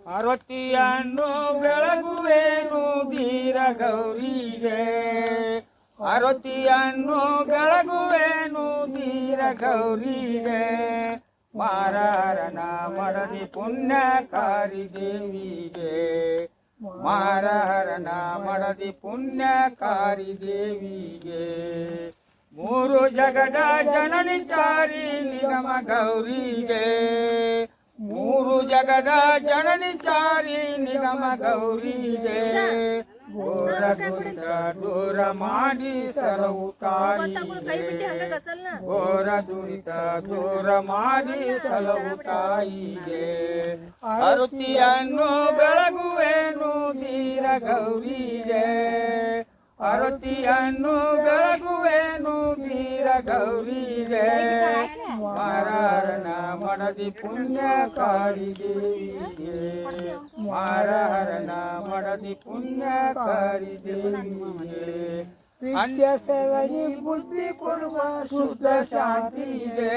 ಆರತಿಯನ್ನು ಬೆಳಗುವೇನು ಧೀರ ಗೌರಿಗೆ ಆರತಿಯನ್ನು ಬೆಳಗುವೇನು ಧೀರ ಗೌರಿಗೆ ಮಾರನ ಮಡದಿ ಪುಣ್ಯಕಾರಿ ದೇವಿಗೆ ಮಾರನ ಮಡದಿ ಪುಣ್ಯಕಾರಿ ದೇವಿಗೆ ಮೂರು ಜಗದ ಜನನಿ ಚಾರಿ ನಿಗಮ ಗೌರಿಗೆ ಮೂರು ಜಗದ ಜನನಿ ಚಾರಿ ನಿಗಮ ಗೌರಿಗೆ ಘೋರ ದುರಿತ ದೂರ ಮಾಡಿ ಸರವು ತಾಯಿಗೆ ಘೋರ ದುರಿತ ದೂರ ಮಾಡಿ ಸಲವು ತಾಯಿಗೆ ಆರತಿಯನ್ನು ಬೆಳಗುವೇನು ಧೀರ ಗೌರಿಗೆ ಆರತಿಯನ್ನು ಬೆಳಗುವೇನು ಧೀರ ಗೌರಿಗೆ ಮಾರನ ಮಡದಿ ಪುಣ್ಯಕಾರಿ ದೇವಿಗೆ ಮಾರನ ಮಡದಿ ಪುಣ್ಯಕಾರಿ ದೇವಿಗೆ ವಿದ್ಯಾಸದನಿ ಬುದ್ಧಿ ಕೊಡುವ ಶುದ್ಧ ಶಾಂತಿಗೆ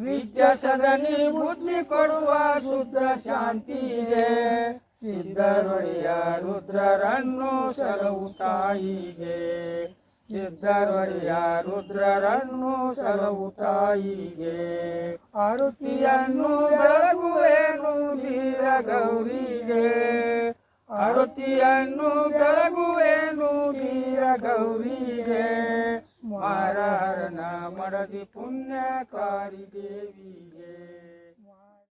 ವಿದ್ಯಾಸದನಿ ಬುದ್ಧಿ ಕೊಡುವ ಶುದ್ಧ ಶಾಂತಿಗೆ ಸಿದ್ಧರೊಡೆಯ ರುದ್ರರನ್ನು ಸಲವು ತಾಯಿಗೆ ಸಿದ್ಧರೊಡೆಯ ರುದ್ರರನ್ನು ಸಲವು ತಾಯಿಗೆ ಆರತಿಯನ್ನು ಬೆಳಗುವೇನು ಧೀರ ಗೌರಿಗೆ ಆರತಿಯನ್ನು ಬೆಳಗುವೇನು ಧೀರ ಗೌರಿಗೆ ಮಾರನ ಮಡದಿ ಪುಣ್ಯಕಾರಿ ದೇವಿಗೆ